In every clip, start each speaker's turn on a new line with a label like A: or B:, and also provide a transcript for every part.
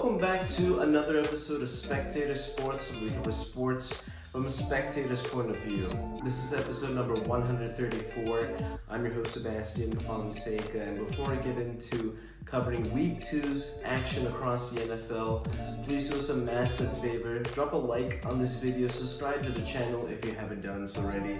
A: Welcome back to another episode of Spectator Sports, where we cover sports from a spectator's point of view. This is episode number 134. I'm your host, Sebastian Fonseca, and before I get into covering Week 2's action across the NFL, please do us a massive favor. Drop a like on this video, subscribe to the channel if you haven't done so already.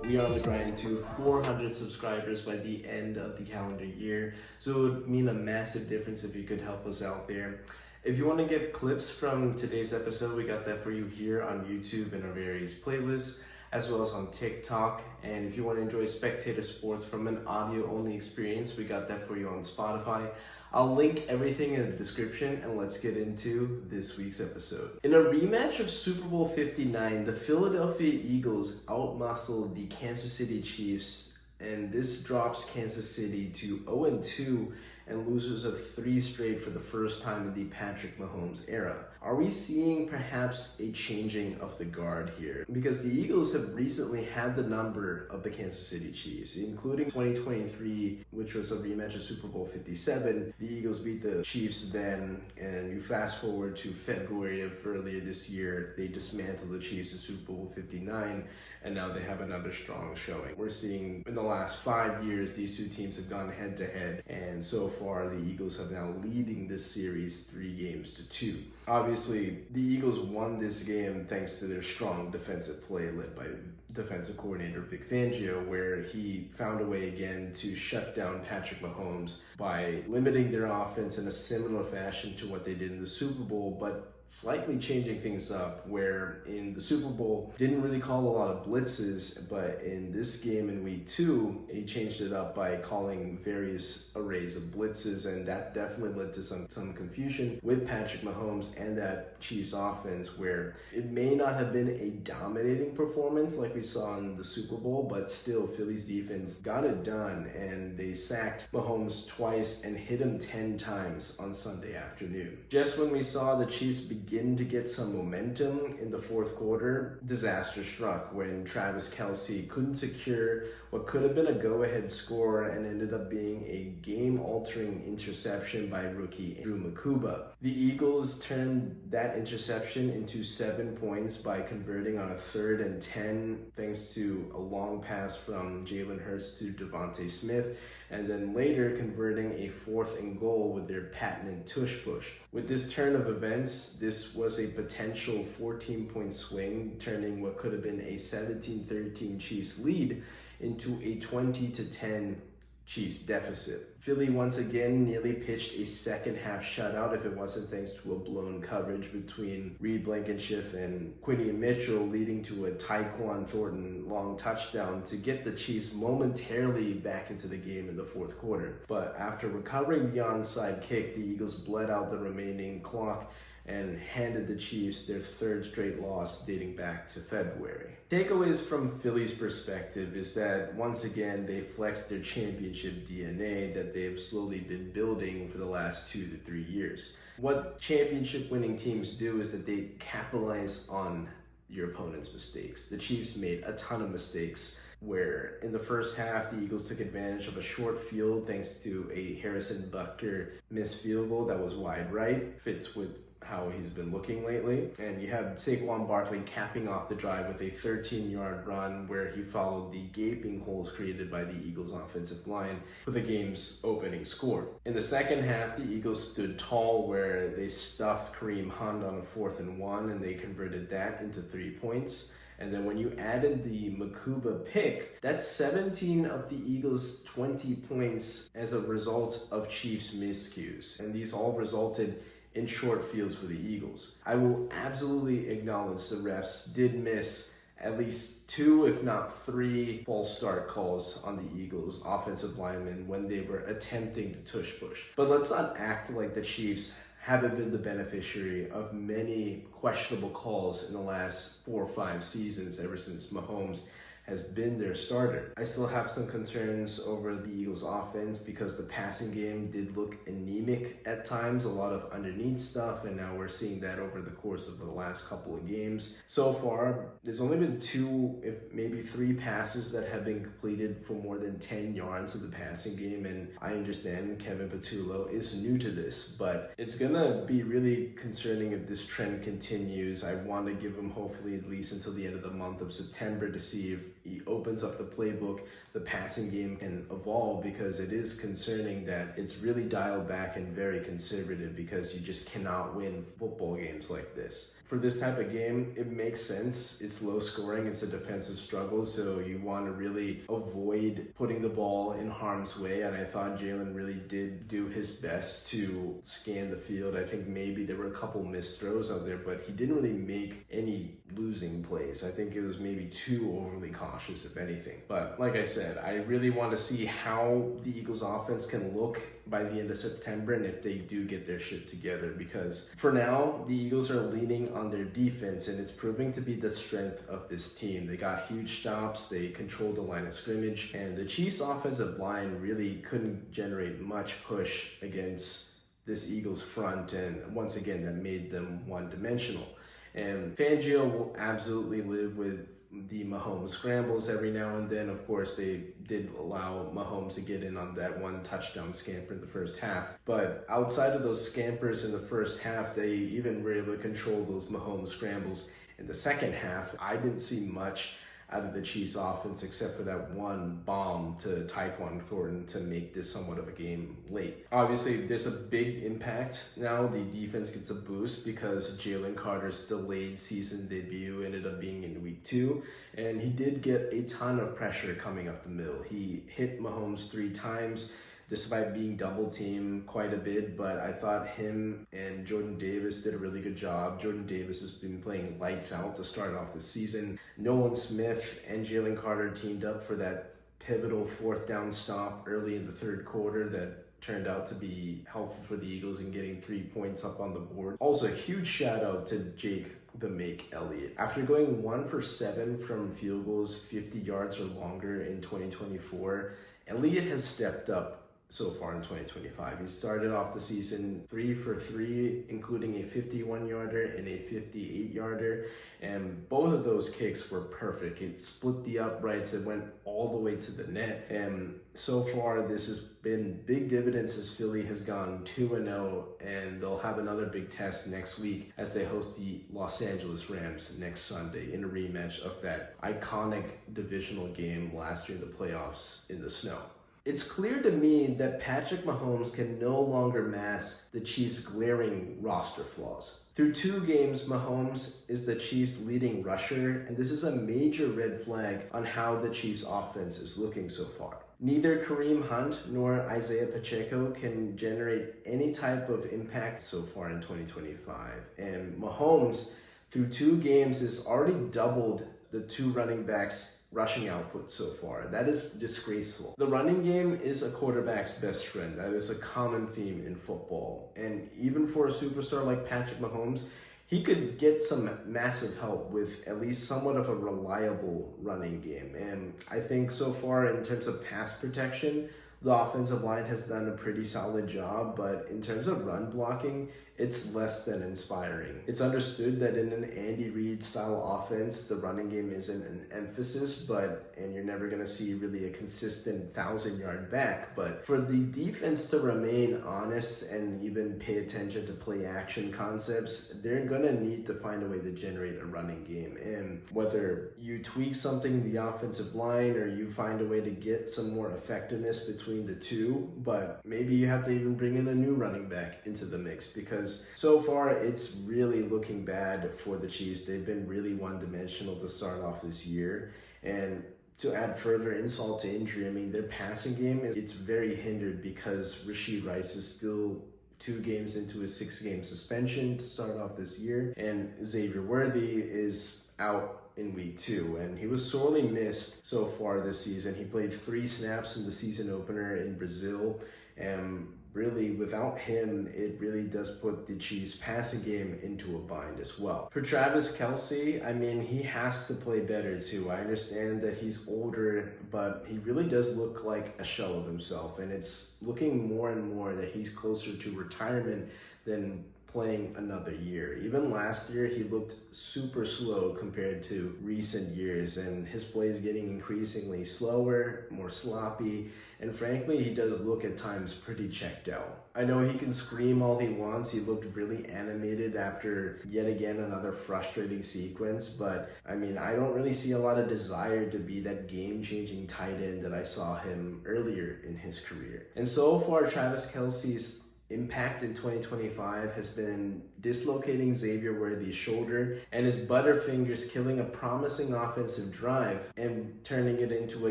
A: We are on the grind to 400 subscribers by the end of the calendar year, so it would mean a massive difference if you could help us out there. If you want to get clips from today's episode, we got that for you here on YouTube and our various playlists, as well as on TikTok. And if you want to enjoy Spectator Sports from an audio-only experience, we got that for you on Spotify. I'll link everything in the description, and let's get into this week's episode. In a rematch of Super Bowl 59, the Philadelphia Eagles outmuscled the Kansas City Chiefs, and this drops Kansas City to 0-2 and losers of 3 straight for the first time in the Patrick Mahomes era. Are we seeing perhaps a changing of the guard here? Because the Eagles have recently had the number of the Kansas City Chiefs, including 2023, which was a rematch of Super Bowl 57. The Eagles beat the Chiefs then, and you fast forward to February of earlier this year, they dismantled the Chiefs in Super Bowl 59, and now they have another strong showing. We're seeing in the last 5 years, these two teams have gone head to head, and so far the Eagles have now leading this series 3-2. Obviously, the Eagles won this game thanks to their strong defensive play led by defensive coordinator Vic Fangio, where he found a way again to shut down Patrick Mahomes by limiting their offense in a similar fashion to what they did in the Super Bowl, but slightly changing things up, where in the Super Bowl didn't really call a lot of blitzes, but in this game in week 2 he changed it up by calling various arrays of blitzes, and that definitely led to some confusion with Patrick Mahomes and that Chiefs offense, where it may not have been a dominating performance like we saw in the Super Bowl, but still Philly's defense got it done, and they sacked Mahomes twice and hit him 10 times on Sunday afternoon. Just when we saw the Chiefs begin to get some momentum in the fourth quarter, disaster struck when Travis Kelce couldn't secure what could have been a go-ahead score and ended up being a game-altering interception by rookie Drew Mikuba. The Eagles turned that interception into 7 points by converting on a 3rd and 10 thanks to a long pass from Jalen Hurts to Devontae Smith, and then later converting a 4th and goal with their patented tush push. With this turn of events, this was a potential 14-point swing, turning what could have been a 17-13 Chiefs lead into a 20-10 Chiefs deficit. Philly once again nearly pitched a second half shutout if it wasn't thanks to a blown coverage between Reed Blankenship and Quinnion Mitchell, leading to a Tyquan Thornton long touchdown to get the Chiefs momentarily back into the game in the fourth quarter. But after recovering the onside kick, the Eagles bled out the remaining clock and handed the Chiefs their 3rd straight loss dating back to February. Takeaways from Philly's perspective is that once again they flexed their championship DNA that they've slowly been building for the last 2 to 3 years. What championship winning teams do is that they capitalize on your opponent's mistakes. The Chiefs made a ton of mistakes, where in the first half, the Eagles took advantage of a short field thanks to a Harrison Butker missed field goal that was wide right. Fits with how he's been looking lately. And you have Saquon Barkley capping off the drive with a 13-yard run where he followed the gaping holes created by the Eagles offensive line for the game's opening score. In the second half, the Eagles stood tall where they stuffed Kareem Hunt on a 4th and 1, and they converted that into 3 points. And then when you added the Mikuba pick, that's 17 of the Eagles' 20 points as a result of Chiefs miscues. And these all resulted in short fields for the Eagles. I will absolutely acknowledge the refs did miss at least 2, if not 3, false start calls on the Eagles' offensive linemen when they were attempting to tush push. But let's not act like the Chiefs haven't been the beneficiary of many questionable calls in the last 4 or 5 seasons ever since Mahomes has been their starter. I still have some concerns over the Eagles offense because the passing game did look anemic at times, a lot of underneath stuff, and now we're seeing that over the course of the last couple of games. So far, there's only been 2, if maybe 3 passes that have been completed for more than 10 yards of the passing game, and I understand Kevin Patullo is new to this, but it's gonna be really concerning if this trend continues. I want to give him hopefully at least until the end of the month of September to see if he opens up the playbook, the passing game can evolve, because it is concerning that it's really dialed back and very conservative because you just cannot win football games like this. For this type of game, it makes sense. It's low scoring, it's a defensive struggle, so you want to really avoid putting the ball in harm's way, and I thought Jalen really did do his best to scan the field. I think maybe there were a couple missed throws out there, but he didn't really make any losing plays. I think it was maybe too overly cautious, if anything. But like I said, I really want to see how the Eagles offense can look by the end of September and if they do get their shit together, because for now, the Eagles are leaning on their defense and it's proving to be the strength of this team. They got huge stops, they controlled the line of scrimmage, and the Chiefs offensive line really couldn't generate much push against this Eagles front, and once again, that made them one-dimensional. And Fangio will absolutely live with the Mahomes scrambles every now and then. Of course, they did allow Mahomes to get in on that one touchdown scamper in the first half. But outside of those scampers in the first half, they even were able to control those Mahomes scrambles in the second half. I didn't see much out of the Chiefs offense except for that one bomb to Tyquan Thornton to make this somewhat of a game late. Obviously, there's a big impact now. The defense gets a boost because Jalen Carter's delayed season debut ended up being in week 2, and he did get a ton of pressure coming up the middle. He hit Mahomes 3 times despite being double teamed quite a bit, but I thought him and Jordan Davis did a really good job. Jordan Davis has been playing lights out to start off the season. Nolan Smith and Jalen Carter teamed up for that pivotal 4th down stop early in the 3rd quarter that turned out to be helpful for the Eagles in getting 3 points up on the board. Also, a huge shout out to Jake the Make Elliott. After going 1 for 7 from field goals 50 yards or longer in 2024, Elliott has stepped up so far in 2025. He started off the season 3 for 3, including a 51-yarder and a 58-yarder, and both of those kicks were perfect. It split the uprights, it went all the way to the net, and so far this has been big dividends as Philly has gone 2-0, and they'll have another big test next week as they host the Los Angeles Rams next Sunday in a rematch of that iconic divisional game last year in the playoffs in the snow. It's clear to me that Patrick Mahomes can no longer mask the Chiefs' glaring roster flaws. Through 2 games, Mahomes is the Chiefs' leading rusher, and this is a major red flag on how the Chiefs' offense is looking so far. Neither Kareem Hunt nor Isaiah Pacheco can generate any type of impact so far in 2025, and Mahomes, through 2 games, has already doubled the 2 running backs' rushing output so far. That is disgraceful. The running game is a quarterback's best friend. That is a common theme in football. And even for a superstar like Patrick Mahomes, he could get some massive help with at least somewhat of a reliable running game. And I think so far in terms of pass protection, the offensive line has done a pretty solid job, but in terms of run blocking, it's less than inspiring. It's understood that in an Andy Reid style offense, the running game isn't an emphasis, and you're never gonna see really a consistent 1,000-yard back. But for the defense to remain honest and even pay attention to play action concepts, they're gonna need to find a way to generate a running game. And whether you tweak something in the offensive line or you find a way to get some more effectiveness between the two, but maybe you have to even bring in a new running back into the mix, because so far it's really looking bad for the Chiefs. They've been really one-dimensional to start off this year, and to add further insult to injury, I mean, their passing game it's very hindered because Rashid Rice is still 2 games into a 6-game suspension to start off this year, and Xavier Worthy is out in week 2, and he was sorely missed so far this season. He played 3 snaps in the season opener in Brazil, and really, without him, it really does put the Chiefs' passing game into a bind as well. For Travis Kelce, I mean, he has to play better too. I understand that he's older, but he really does look like a shell of himself, and it's looking more and more that he's closer to retirement than playing another year. Even last year, he looked super slow compared to recent years, and his play is getting increasingly slower, more sloppy, and frankly, he does look at times pretty checked out. I know he can scream all he wants. He looked really animated after yet again another frustrating sequence, but I mean, I don't really see a lot of desire to be that game-changing tight end that I saw him earlier in his career. And so far, Travis Kelce's impact in 2025 has been dislocating Xavier Worthy's shoulder and his Butterfingers killing a promising offensive drive and turning it into a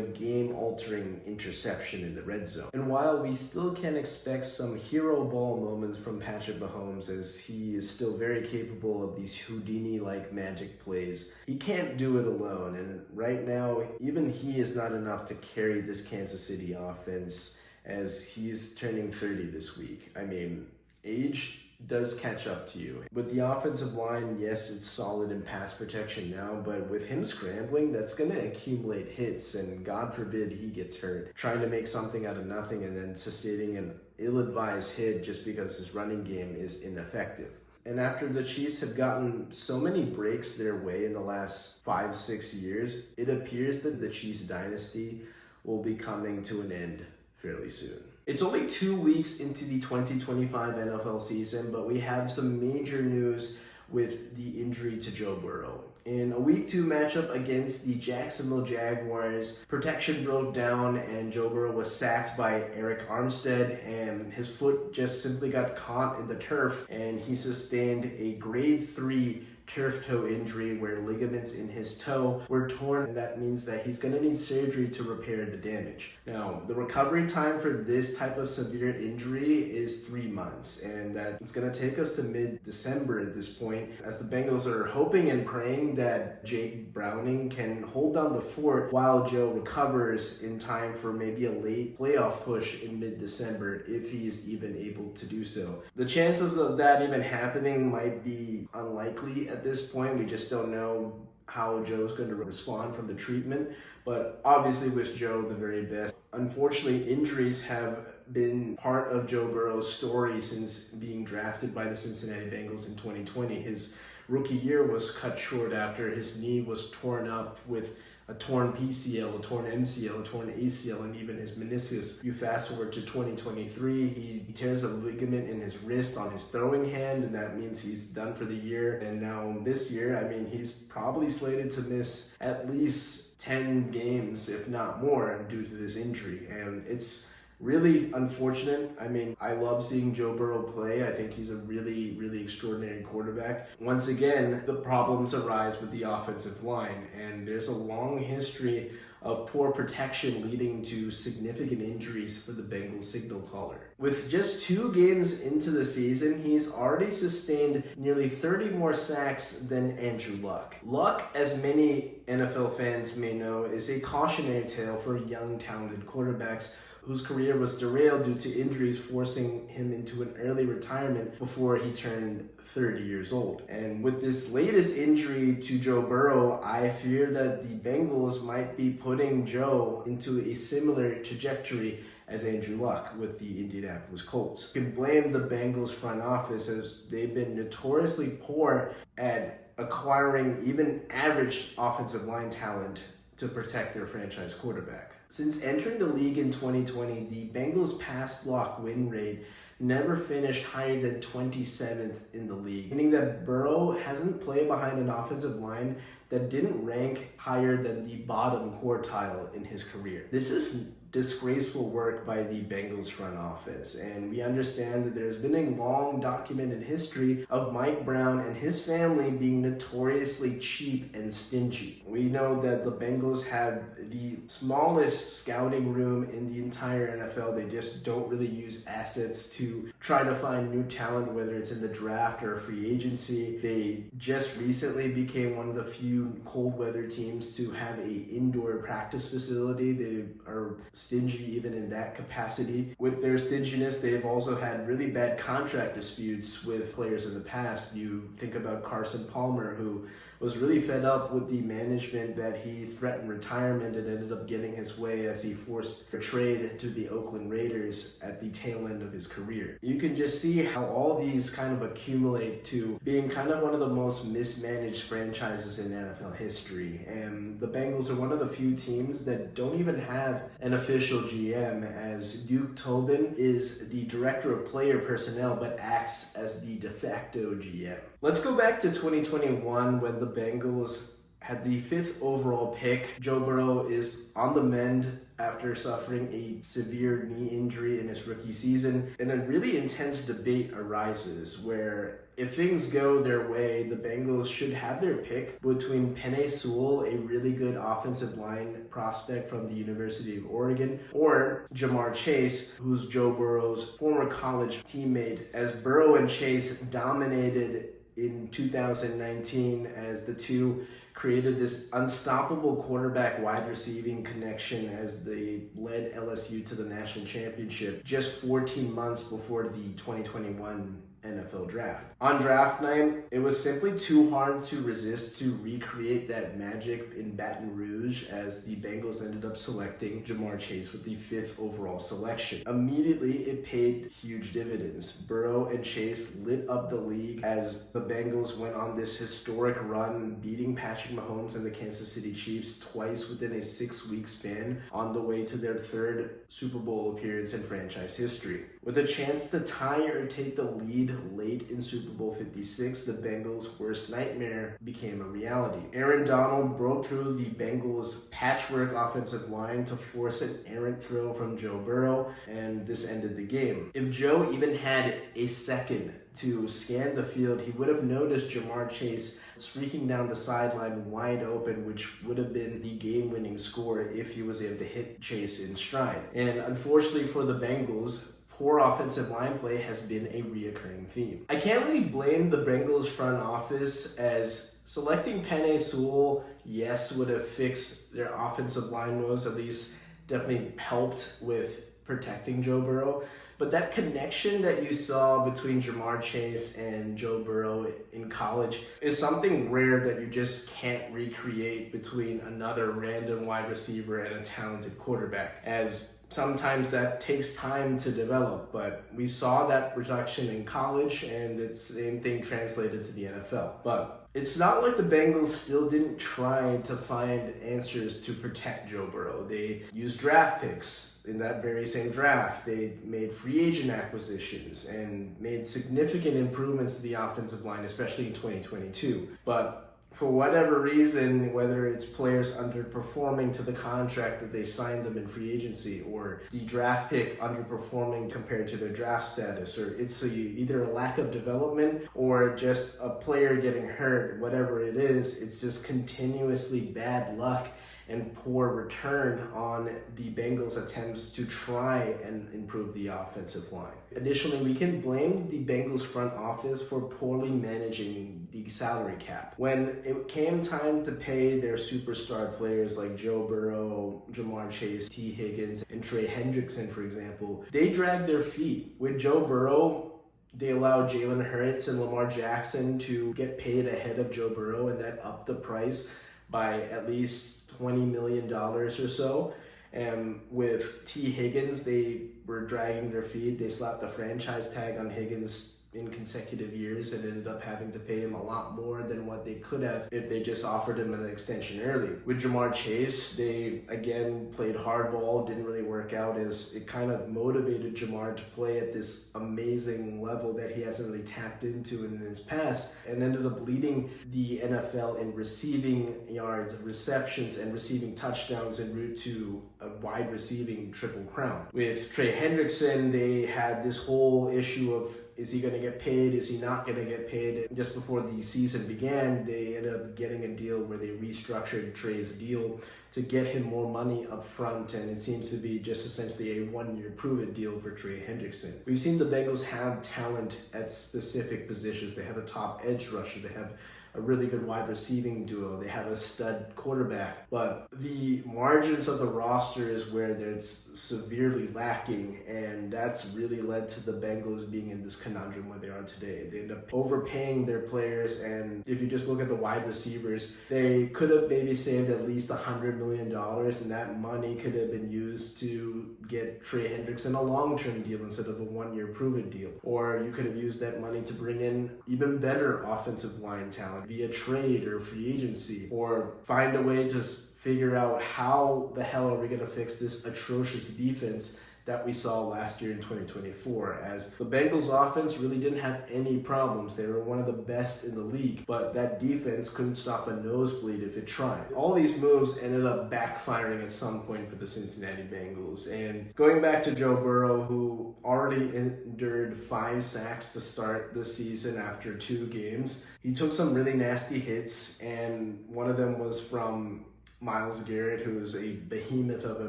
A: game-altering interception in the red zone. And while we still can expect some hero ball moments from Patrick Mahomes, as he is still very capable of these Houdini-like magic plays, he can't do it alone, and right now even he is not enough to carry this Kansas City offense, as he's turning 30 this week. I mean, age does catch up to you. With the offensive line, yes, it's solid in pass protection now, but with him scrambling, that's going to accumulate hits, and God forbid he gets hurt, trying to make something out of nothing and then sustaining an ill-advised hit just because his running game is ineffective. And after the Chiefs have gotten so many breaks their way in the last 5-6 years, it appears that the Chiefs dynasty will be coming to an end fairly soon. It's only 2 weeks into the 2025 NFL season, but we have some major news with the injury to Joe Burrow. In a Week 2 matchup against the Jacksonville Jaguars, protection broke down and Joe Burrow was sacked by Eric Armstead, and his foot just simply got caught in the turf, and he sustained a grade 3 turf toe injury where ligaments in his toe were torn, and that means that he's going to need surgery to repair the damage. Now, the recovery time for this type of severe injury is 3 months, and that's going to take us to mid-December at this point, as the Bengals are hoping and praying that Jake Browning can hold down the fort while Joe recovers in time for maybe a late playoff push in mid-December, if he is even able to do so. The chances of that even happening might be unlikely at this point. We just don't know how Joe's going to respond from the treatment, but obviously wish Joe the very best. Unfortunately, injuries have been part of Joe Burrow's story since being drafted by the Cincinnati Bengals in 2020. His rookie year was cut short after his knee was torn up with a torn PCL, a torn MCL, a torn ACL, and even his meniscus. You fast forward to 2023, he tears a ligament in his wrist on his throwing hand, and that means he's done for the year. And now this year, I mean, he's probably slated to miss at least 10 games, if not more, due to this injury. And it's really unfortunate. I mean, I love seeing Joe Burrow play. I think he's a really, really extraordinary quarterback. Once again, the problems arise with the offensive line, and there's a long history of poor protection leading to significant injuries for the Bengals signal caller. With just 2 games into the season, he's already sustained nearly 30 more sacks than Andrew Luck. Luck, as many NFL fans may know, is a cautionary tale for young, talented quarterbacks whose career was derailed due to injuries, forcing him into an early retirement before he turned 30 years old. And with this latest injury to Joe Burrow, I fear that the Bengals might be putting Joe into a similar trajectory as Andrew Luck with the Indianapolis Colts. You can blame the Bengals front office, as they've been notoriously poor at acquiring even average offensive line talent to protect their franchise quarterback. Since entering the league in 2020, the Bengals' pass block win rate never finished higher than 27th in the league, meaning that Burrow hasn't played behind an offensive line that didn't rank higher than the bottom quartile in his career. This is disgraceful work by the Bengals front office, and we understand that there's been a long documented history of Mike Brown and his family being notoriously cheap and stingy. We know that the Bengals have the smallest scouting room in the entire NFL. They just don't really use assets to try to find new talent, whether it's in the draft or free agency. They just recently became one of the few cold weather teams to have an indoor practice facility. They are stingy even in that capacity. With their stinginess, they've also had really bad contract disputes with players in the past. You think about Carson Palmer, who was really fed up with the management that he threatened retirement and ended up getting his way as he forced a trade to the Oakland Raiders at the tail end of his career. You can just see how all these kind of accumulate to being kind of one of the most mismanaged franchises in NFL history. And the Bengals are one of the few teams that don't even have an official GM, as Duke Tobin is the director of player personnel but acts as the de facto GM. Let's go back to 2021 when the Bengals had the 5th overall pick. Joe Burrow is on the mend after suffering a severe knee injury in his rookie season, and a really intense debate arises where if things go their way, the Bengals should have their pick between Penei Sewell, a really good offensive line prospect from the University of Oregon, or Ja'Marr Chase, who's Joe Burrow's former college teammate, as Burrow and Chase dominated in 2019 as the two created this unstoppable quarterback wide receiving connection as they led LSU to the national championship just 14 months before the 2021 NFL draft. On draft night, it was simply too hard to resist to recreate that magic in Baton Rouge as the Bengals ended up selecting Ja'Marr Chase with the 5th overall selection. Immediately, it paid huge dividends. Burrow and Chase lit up the league as the Bengals went on this historic run, beating Patrick Mahomes and the Kansas City Chiefs twice within a 6-week span on the way to their 3rd Super Bowl appearance in franchise history. With a chance to tie or take the lead late in Super Bowl 56, the Bengals' worst nightmare became a reality. Aaron Donald broke through the Bengals' patchwork offensive line to force an errant throw from Joe Burrow, and this ended the game. If Joe even had a second to scan the field, he would have noticed Ja'Marr Chase streaking down the sideline wide open, which would have been the game-winning score if he was able to hit Chase in stride. And unfortunately for the Bengals, poor offensive line play has been a reoccurring theme. I can't really blame the Bengals front office, as selecting Penei Sewell, yes, would have fixed their offensive line woes, at least definitely helped with protecting Joe Burrow. But that connection that you saw between Ja'Marr Chase and Joe Burrow in college is something rare that you just can't recreate between another random wide receiver and a talented quarterback, as sometimes that takes time to develop. But we saw that production in college, and it's the same thing translated to the NFL. But it's not like the Bengals still didn't try to find answers to protect Joe Burrow. They used draft picks. In that very same draft, they made free agent acquisitions and made significant improvements to the offensive line, especially in 2022. But for whatever reason, whether it's players underperforming to the contract that they signed them in free agency, or the draft pick underperforming compared to their draft status, or it's either a lack of development or just a player getting hurt, whatever it is, it's just continuously bad luck and poor return on the Bengals' attempts to try and improve the offensive line. Additionally, we can blame the Bengals front office for poorly managing the salary cap. When it came time to pay their superstar players like Joe Burrow, Ja'Marr Chase, T. Higgins, and Trey Hendrickson, for example, they dragged their feet. With Joe Burrow, they allowed Jalen Hurts and Lamar Jackson to get paid ahead of Joe Burrow, and that upped the price by at least $20 million or so. And with T. Higgins, they were dragging their feet. They slapped the franchise tag on Higgins in consecutive years and ended up having to pay him a lot more than what they could have if they just offered him an extension early. With Ja'Marr Chase, they again played hardball, didn't really work out, as it kind of motivated Ja'Marr to play at this amazing level that he hasn't really tapped into in his past, and ended up leading the NFL in receiving yards, receptions, and receiving touchdowns en route to a wide receiving triple crown. With Trey Hendrickson, they had this whole issue of, is he going to get paid? Is he not going to get paid? Just before the season began, they ended up getting a deal where they restructured Trey's deal to get him more money up front, and it seems to be just essentially a one-year prove-it deal for Trey Hendrickson. We've seen the Bengals have talent at specific positions. They have a top edge rusher. They have a really good wide receiving duo. They have a stud quarterback, but the margins of the roster is where it's severely lacking, and that's really led to the Bengals being in this conundrum where they are today. They end up overpaying their players, and if you just look at the wide receivers, they could have maybe saved at least $100 million, and that money could have been used to get Trey Hendrickson a long-term deal instead of a one-year proven deal. Or you could have used that money to bring in even better offensive line talent via trade or free agency, or find a way to figure out how the hell are we going to fix this atrocious defense that we saw last year in 2024, as the Bengals offense really didn't have any problems. They were one of the best in the league, but that defense couldn't stop a nosebleed if it tried. All these moves ended up backfiring at some point for the Cincinnati Bengals. And going back to Joe Burrow, who already endured 5 sacks to start the season after 2 games, he took some really nasty hits, and one of them was from Myles Garrett, who is a behemoth of a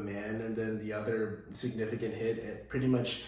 A: man, and then the other significant hit pretty much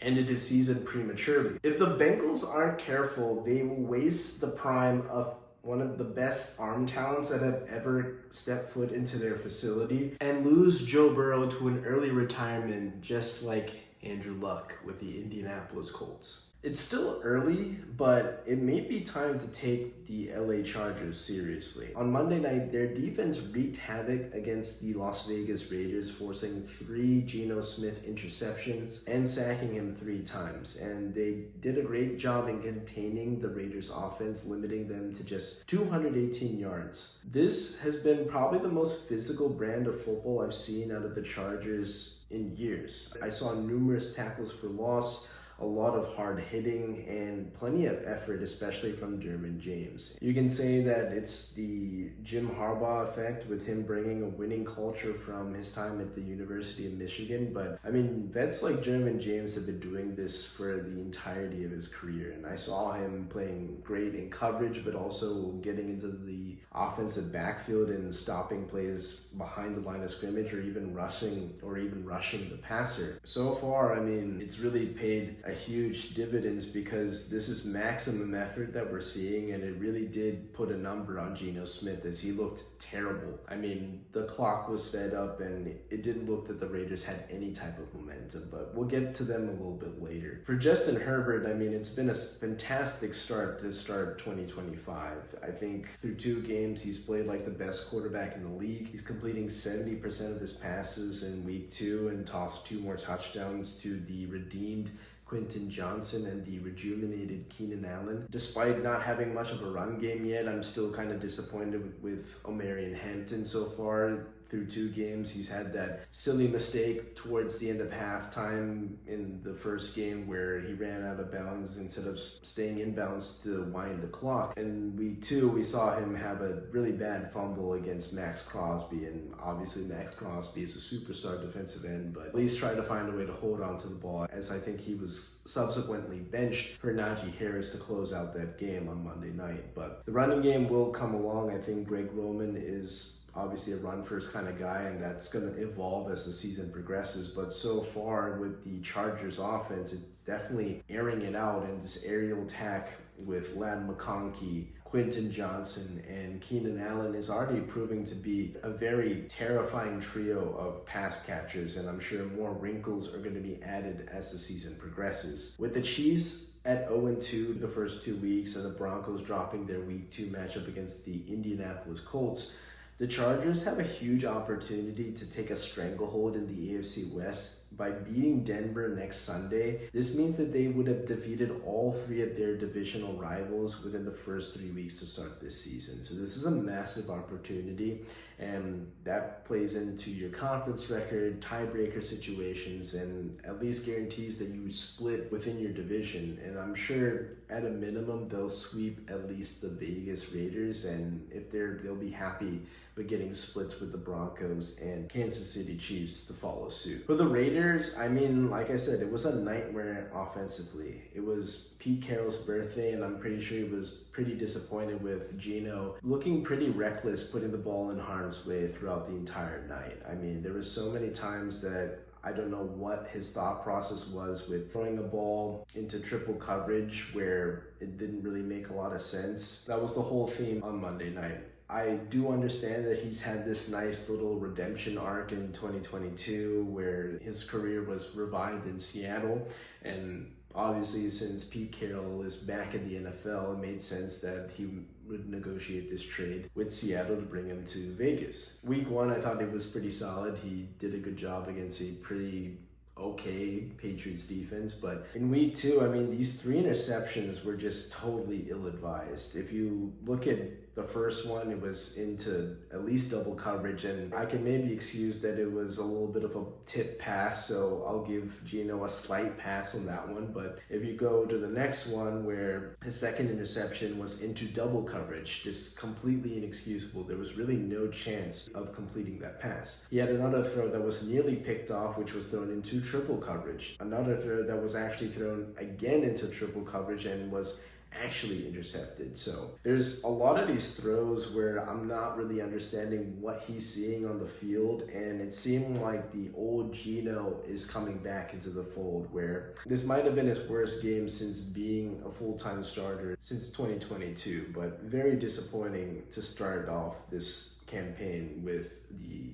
A: ended his season prematurely. If the Bengals aren't careful, they will waste the prime of one of the best arm talents that have ever stepped foot into their facility and lose Joe Burrow to an early retirement, just like Andrew Luck with the Indianapolis Colts. It's still early, but it may be time to take the LA Chargers seriously. On Monday night, their defense wreaked havoc against the Las Vegas Raiders, forcing 3 Geno Smith interceptions and sacking him 3 times. And they did a great job in containing the Raiders offense, limiting them to just 218 yards. This has been probably the most physical brand of football I've seen out of the Chargers in years. I saw numerous tackles for loss, a lot of hard hitting, and plenty of effort, especially from Derwin James. You can say that it's the Jim Harbaugh effect with him bringing a winning culture from his time at the University of Michigan, but I mean, vets like Derwin James have been doing this for the entirety of his career, and I saw him playing great in coverage, but also getting into the offensive backfield and stopping plays behind the line of scrimmage, or even rushing the passer. So far, I mean, it's really paid a huge dividends, because this is maximum effort that we're seeing, and it really did put a number on Geno Smith as he looked terrible. I mean, the clock was sped up, and it didn't look that the Raiders had any type of momentum, but we'll get to them a little bit later. For Justin Herbert, I mean, it's been a fantastic start to start 2025. I think through 2 games, he's played like the best quarterback in the league. He's completing 70% of his passes in week 2 and tossed 2 more touchdowns to the redeemed Quentin Johnson and the rejuvenated Keenan Allen. Despite not having much of a run game yet, I'm still kind of disappointed with Omarion Hampton so far. Through 2 games, he's had that silly mistake towards the end of halftime in the first game where he ran out of bounds instead of staying in bounds to wind the clock. In week 2, we saw him have a really bad fumble against Max Crosby, and obviously Max Crosby is a superstar defensive end, but at least try to find a way to hold on to the ball, as I think he was subsequently benched for Najee Harris to close out that game on Monday night. But the running game will come along. I think Greg Roman is obviously a run-first kind of guy, and that's going to evolve as the season progresses. But so far with the Chargers offense, it's definitely airing it out, and this aerial attack with Ladd McConkey, Quentin Johnson, and Keenan Allen is already proving to be a very terrifying trio of pass catchers, and I'm sure more wrinkles are going to be added as the season progresses. With the Chiefs at 0-2 the first 2 weeks, and the Broncos dropping their week 2 matchup against the Indianapolis Colts, the Chargers have a huge opportunity to take a stranglehold in the AFC West by beating Denver next Sunday. This means that they would have defeated all 3 of their divisional rivals within the first 3 weeks to start this season. So this is a massive opportunity, and that plays into your conference record, tiebreaker situations, and at least guarantees that you would split within your division. And I'm sure at a minimum they'll sweep at least the Vegas Raiders, and if they'll be happy with getting splits with the Broncos and Kansas City Chiefs to follow suit. For the Raiders, I mean, like I said, it was a nightmare offensively. It was Pete Carroll's birthday, and I'm pretty sure he was pretty disappointed with Geno looking pretty reckless, putting the ball in harm's way throughout the entire night. I mean, there were so many times that I don't know what his thought process was with throwing a ball into triple coverage where it didn't really make a lot of sense. That was the whole theme on Monday night. I do understand that he's had this nice little redemption arc in 2022 where his career was revived in Seattle, and obviously since Pete Carroll is back in the NFL, it made sense that he would negotiate this trade with Seattle to bring him to Vegas. Week 1, I thought it was pretty solid. He did a good job against a pretty okay Patriots defense, but in week 2, I mean, these 3 interceptions were just totally ill-advised. If you look at the first one, it was into at least double coverage, and I can maybe excuse that it was a little bit of a tip pass, so I'll give Geno a slight pass on that one. But if you go to the next one where his second interception was into double coverage, just completely inexcusable. There was really no chance of completing that pass. He had another throw that was nearly picked off, which was thrown into triple coverage. Another throw that was actually thrown again into triple coverage and was actually intercepted. So there's a lot of these throws where I'm not really understanding what he's seeing on the field, and it seemed like the old Geno is coming back into the fold, where this might have been his worst game since being a full-time starter since 2022, but very disappointing to start off this campaign with the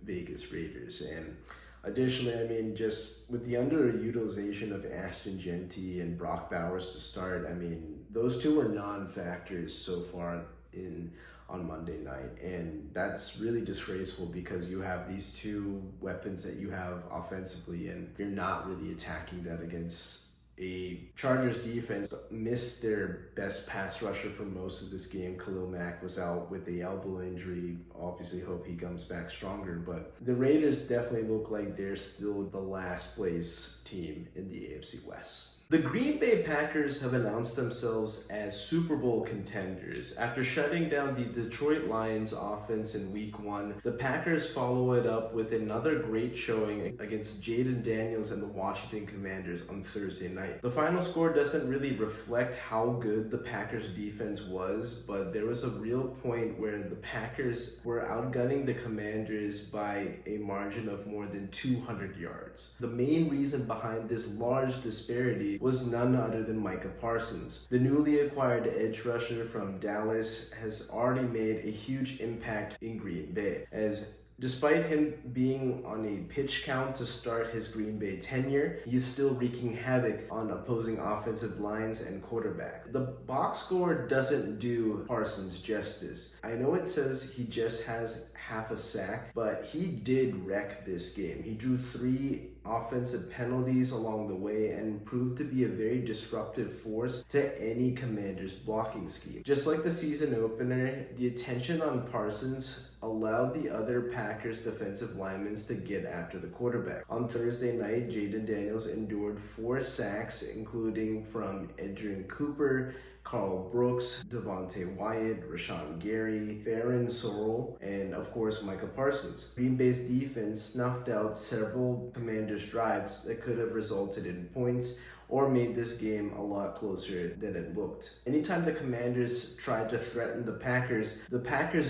A: Vegas Raiders. And additionally, I mean, just with the underutilization of Ashton Genty and Brock Bowers to start, I mean, those two were non-factors so far on Monday night, and that's really disgraceful because you have these two weapons that you have offensively, and you're not really attacking that against a Chargers defense. Missed their best pass rusher for most of this game. Khalil Mack was out with the elbow injury. Obviously hope he comes back stronger, but the Raiders definitely look like they're still the last place team in the AFC West. The Green Bay Packers have announced themselves as Super Bowl contenders. After shutting down the Detroit Lions offense in Week 1, the Packers follow it up with another great showing against Jaden Daniels and the Washington Commanders on Thursday night. The final score doesn't really reflect how good the Packers defense was, but there was a real point where the Packers were outgunning the Commanders by a margin of more than 200 yards. The main reason behind this large disparity was none other than Micah Parsons. The newly acquired edge rusher from Dallas has already made a huge impact in Green Bay, as despite him being on a pitch count to start his Green Bay tenure, he's still wreaking havoc on opposing offensive lines and quarterback. The box score doesn't do Parsons justice. I know it says he just has half a sack, but he did wreck this game. He drew 3 offensive penalties along the way and proved to be a very disruptive force to any Commander's blocking scheme. Just like the season opener, the attention on Parsons allowed the other Packers defensive linemen to get after the quarterback. On Thursday night, Jaden Daniels endured 4 sacks, including from Edgerrin Cooper, Carl Brooks, Devontae Wyatt, Rashawn Gary, Barron Sorrell, and of course Micah Parsons. Green Bay's defense snuffed out several Commanders' drives that could have resulted in points or made this game a lot closer than it looked. Anytime the Commanders tried to threaten the Packers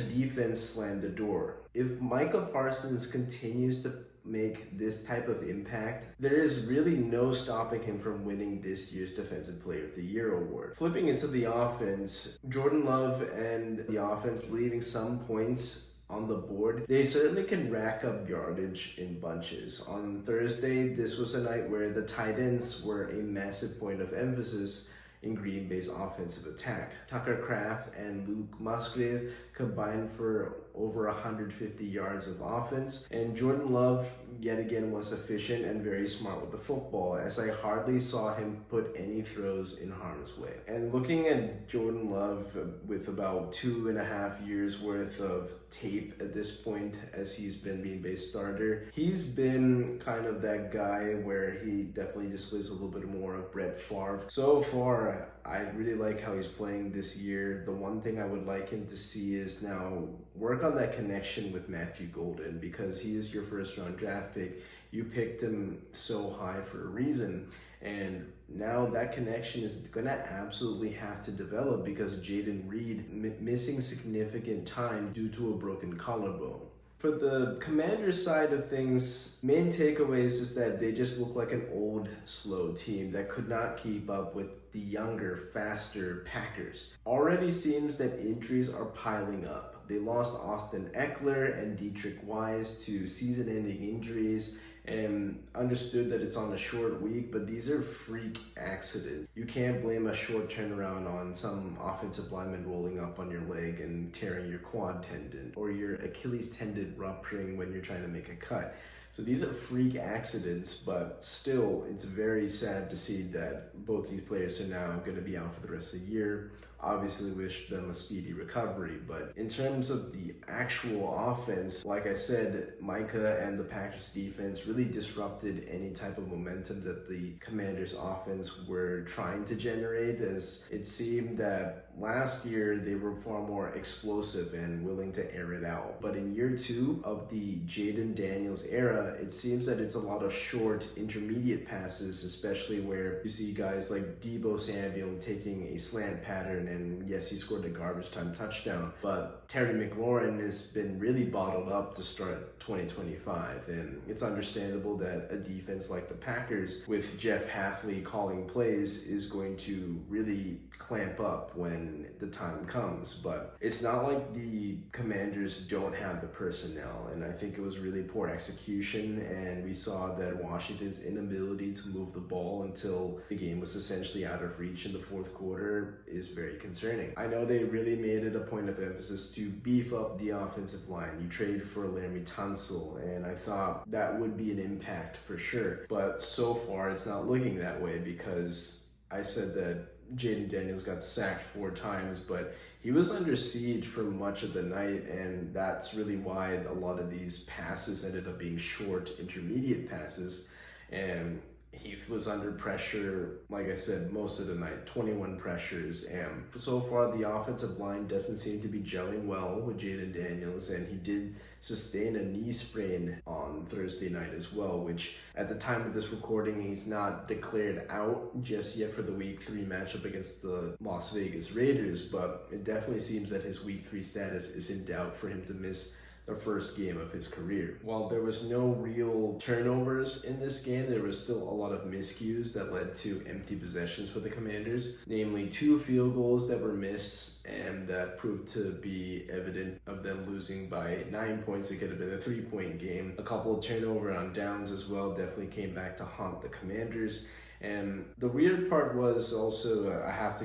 A: defense slammed the door. If Micah Parsons continues to make this type of impact, there is really no stopping him from winning this year's Defensive Player of the Year award. Flipping into the offense, Jordan Love and the offense leaving some points on the board, they certainly can rack up yardage in bunches. On Thursday, this was a night where the tight ends were a massive point of emphasis in Green Bay's offensive attack. Tucker Kraft and Luke Musgrave combined for over 150 yards of offense, and Jordan Love yet again was efficient and very smart with the football, as I hardly saw him put any throws in harm's way. And looking at Jordan Love with about 2.5 years worth of tape at this point, as he's been Green Bay's starter, he's been kind of that guy where he definitely displays a little bit more of Brett Favre. So far, I really like how he's playing this year. The one thing I would like him to see is now work on that connection with Matthew Golden, because he is your first round draft pick. You picked him so high for a reason, and now that connection is gonna absolutely have to develop because Jaden Reed missing significant time due to a broken collarbone. For the Commanders side of things, main takeaways is that they just look like an old, slow team that could not keep up with the younger, faster Packers. Already seems that injuries are piling up. They lost Austin Eckler and Dietrich Wise to season-ending injuries, and understood that it's on a short week, but these are freak accidents. You can't blame a short turnaround on some offensive lineman rolling up on your leg and tearing your quad tendon or your Achilles tendon rupturing when you're trying to make a cut. So these are freak accidents, but still, it's very sad to see that both these players are now going to be out for the rest of the year. Obviously wish them a speedy recovery, but in terms of the actual offense, like I said, Micah and the Packers defense really disrupted any type of momentum that the Commanders offense were trying to generate, as it seemed that last year they were far more explosive and willing to air it out. But in year 2 of the Jaden Daniels era, it seems that it's a lot of short intermediate passes, especially where you see guys like Deebo Samuel taking a slant pattern, and yes, he scored a garbage time touchdown, but Terry McLaurin has been really bottled up to start 2025, and it's understandable that a defense like the Packers with Jeff Hafley calling plays is going to really clamp up when the time comes. But it's not like the Commanders don't have the personnel, and I think it was really poor execution, and we saw that Washington's inability to move the ball until the game was essentially out of reach in the fourth quarter is very concerning. I know they really made it a point of emphasis to beef up the offensive line. You traded for Laramie Tunsil, and I thought that would be an impact for sure, but so far it's not looking that way, because I said that Jaden Daniels got sacked 4 times, but he was under siege for much of the night, and that's really why a lot of these passes ended up being short, intermediate passes, and he was under pressure, like I said, most of the night, 21 pressures, and so far the offensive line doesn't seem to be gelling well with Jaden Daniels, and he did sustain a knee sprain on Thursday night as well, which at the time of this recording, he's not declared out just yet for the Week 3 matchup against the Las Vegas Raiders, but it definitely seems that his Week 3 status is in doubt for him to miss the first game of his career. While there was no real turnovers in this game, there was still a lot of miscues that led to empty possessions for the Commanders, namely 2 field goals that were missed, and that proved to be evident of them losing by 9 points. It could have been a 3-point game. A couple of turnover on downs as well definitely came back to haunt the Commanders. And the weird part was also, I have to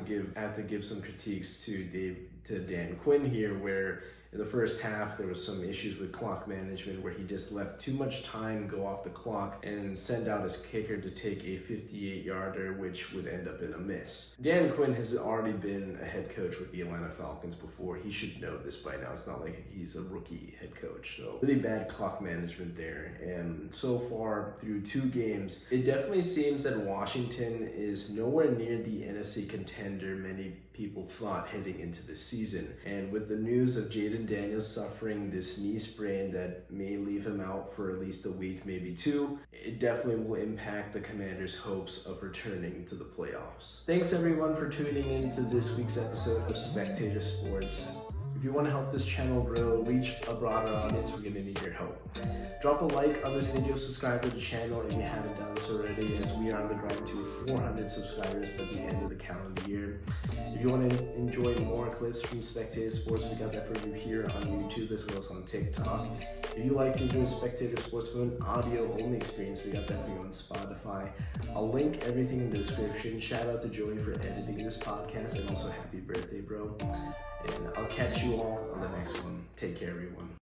A: give some critiques to Dan Quinn here, where in the first half, there was some issues with clock management where he just let too much time go off the clock and sent out his kicker to take a 58-yarder, which would end up in a miss. Dan Quinn has already been a head coach with the Atlanta Falcons before. He should know this by now. It's not like he's a rookie head coach. So really bad clock management there. And so far, through 2 games, it definitely seems that Washington is nowhere near the NFC contender many people thought heading into the season. And with the news of Jaden Daniels suffering this knee sprain that may leave him out for at least a week, maybe 2, it definitely will impact the Commanders' hopes of returning to the playoffs. Thanks everyone for tuning in to this week's episode of Spectator Sports. If you want to help this channel grow, reach a broader audience, we're going to need your help. Drop a like on this video, subscribe to the channel if you haven't done so already, as we are on the grind to 400 subscribers by the end of the calendar year. If you want to enjoy more clips from Spectator Sports, we got that for you here on YouTube as well as on TikTok. If you like to enjoy Spectator Sports with an audio-only experience, we got that for you on Spotify. I'll link everything in the description. Shout out to Joey for editing this podcast, and also happy birthday, bro. And I'll catch you all on the next one. Take care, everyone.